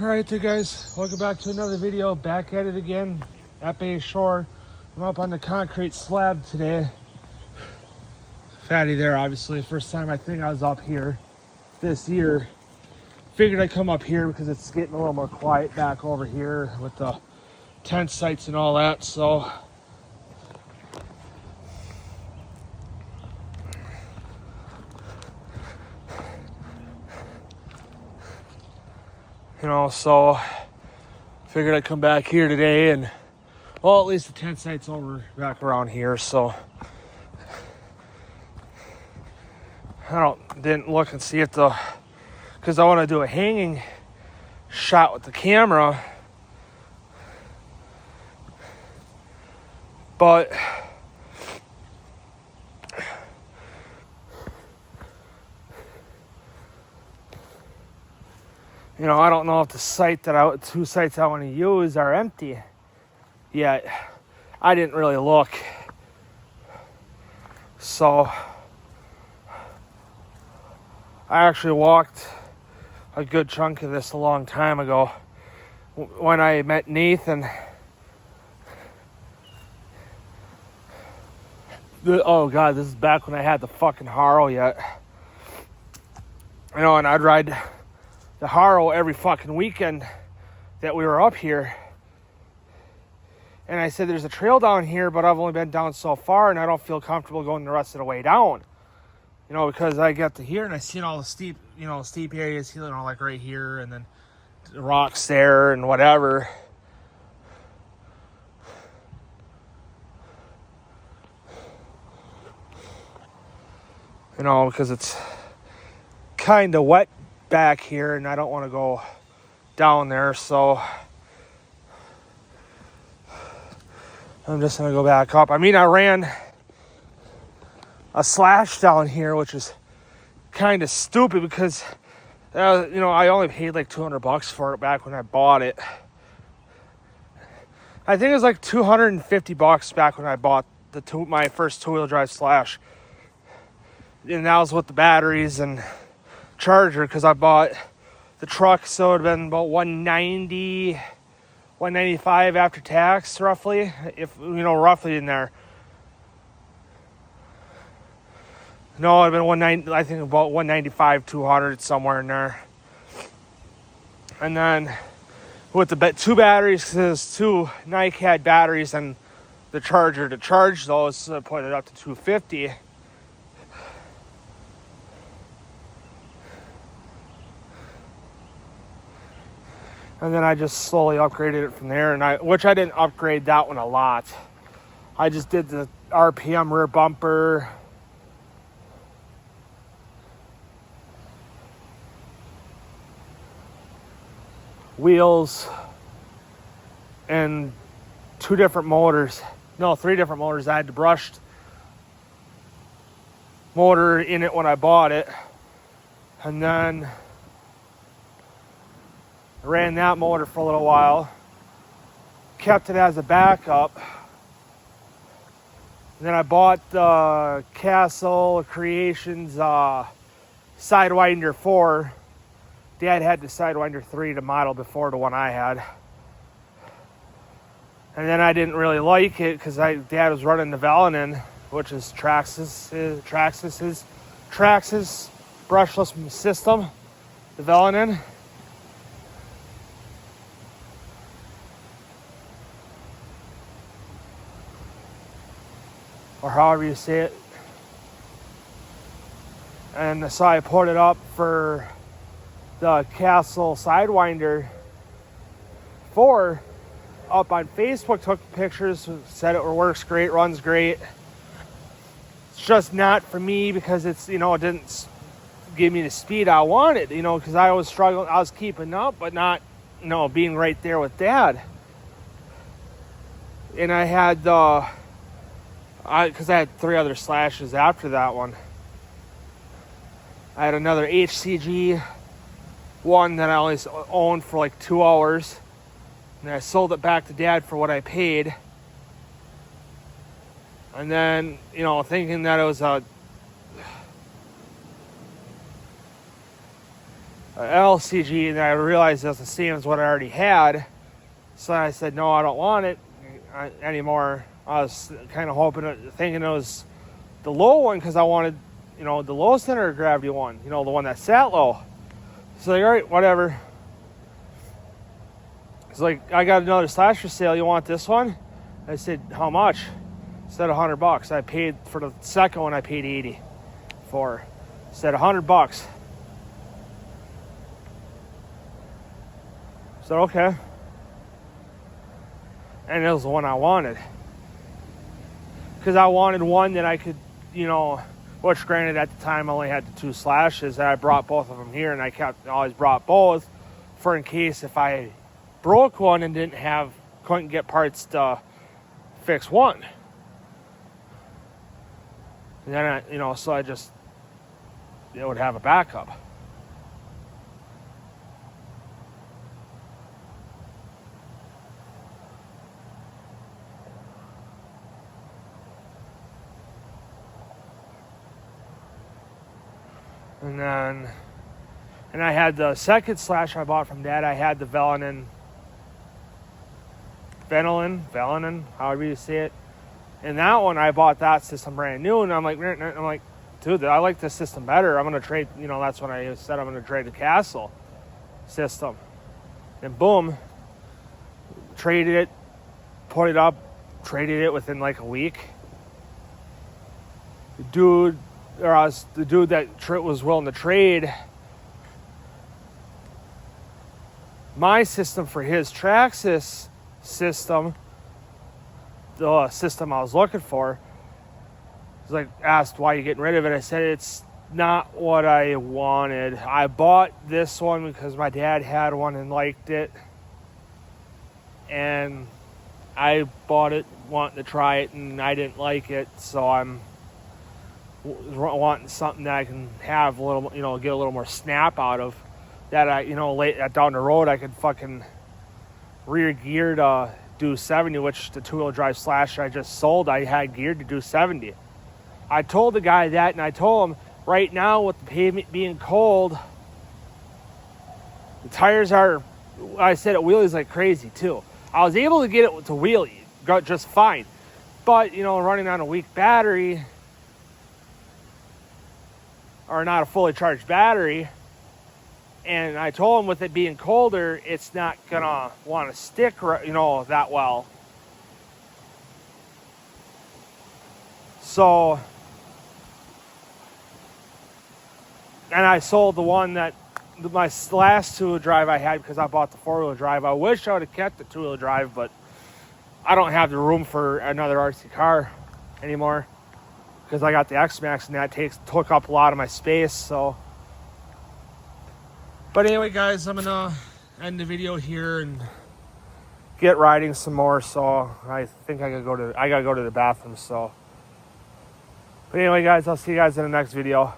Alright there guys, welcome back to another video. Back at it again at Bayshore. I'm up on the concrete slab today. Fatty there, obviously. First time I think I was up here this year. Figured I'd come up here because it's getting a little more quiet back over here with the tent sites and all that. So so figured I'd come back here today, and well, at least the tent site's over back around here, so didn't look and see it though, because I want to do a hanging shot with the camera, but I don't know if the two sites I want to use are empty yet. I didn't really look. So I actually walked a good chunk of this a long time ago when I met Nathan. Oh God, this is back when I had the fucking Haro yet. And I'd ride the Haro every fucking weekend that we were up here. And I said, there's a trail down here, but I've only been down so far, and I don't feel comfortable going the rest of the way down. Because I got to here and I seen all the steep areas, like right here, and then the rocks there and whatever. Because it's kind of wet back here, and I don't want to go down there, so I'm just going to go back up. I ran a slash down here, which is kind of stupid because, I only paid like $200 for it back when I bought it. I think it was like $250 back when I bought my first two-wheel drive slash. And that was with the batteries and charger, because I bought the truck, so it would have been about $190, $195 after tax, roughly, roughly in there. No, it would have been 190. I think about 195, 200, somewhere in there. And then with the two batteries, because there's two NiCad batteries and the charger to charge those, so I put it up to $250. And then I just slowly upgraded it from there, which I didn't upgrade that one a lot. I just did the RPM rear bumper, wheels, and three different motors. I had the brushed motor in it when I bought it, and then ran that motor for a little while, kept it as a backup. And then I bought the Castle Creations Sidewinder 4. Dad had the Sidewinder 3 to model before the one I had. And then I didn't really like it because Dad was running the Velenin, which is Traxxas brushless system, the Velenin. Or however you say it. And so I put it up for the Castle Sidewinder 4 up on Facebook, took pictures, said it works great, runs great. It's just not for me because it's, it didn't give me the speed I wanted, because I was struggling. I was keeping up, but not, being right there with Dad. And I had because I had three other slashes after that one. I had another HCG one that I only owned for like 2 hours. And I sold it back to Dad for what I paid. And then, thinking that it was LCG, and then I realized it was the same as what I already had. So I said, no, I don't want it anymore. I was kind of thinking it was the low one because I wanted, the low center of gravity one, the one that sat low. So like, all right, whatever. It's like, I got another slash for sale. You want this one? I said, how much? Said $100. I paid for the second one. I paid $80 for. Said $100. Said okay. And it was the one I wanted. Because I wanted one that I could, which granted at the time I only had the 2 slashes. I brought both of them here, and I always brought both for in case if I broke one and couldn't get parts to fix one. And then so I just would have a backup. And I had the second slash I bought from Dad. I had the Velanin, however you say it. And that one, I bought that system brand new, and I'm like, dude, I like this system better. I'm gonna trade. That's when I said I'm gonna trade the Castle system. And boom, traded it, put it up, traded it within like a week. The dude that was willing to trade my system for his Traxxas system, the system I was looking for, was like, asked why you getting rid of it. I said, it's not what I wanted. I bought this one because my dad had one and liked it, and I bought it wanting to try it, and I didn't like it, so I'm wanting something that I can have a little, get a little more snap out of. That I, down the road I could fucking rear gear to do 70, which the 2-wheel drive Slasher I just sold, I had geared to do 70. I told the guy that, and I told him right now with the pavement being cold, the tires are, I said it wheelies like crazy too. I was able to get it to wheelie just fine, but running on a weak battery or not a fully charged battery. And I told him with it being colder, it's not gonna want to stick, that well. So, and I sold the one that my last 2-wheel drive I had because I bought the 4-wheel drive. I wish I would have kept the 2-wheel drive, but I don't have the room for another RC car anymore because I got the X-Max, and that took up a lot of my space. So. But anyway, guys, I'm gonna end the video here and get riding some more. So I think I gotta go to the bathroom. So, but anyway, guys, I'll see you guys in the next video.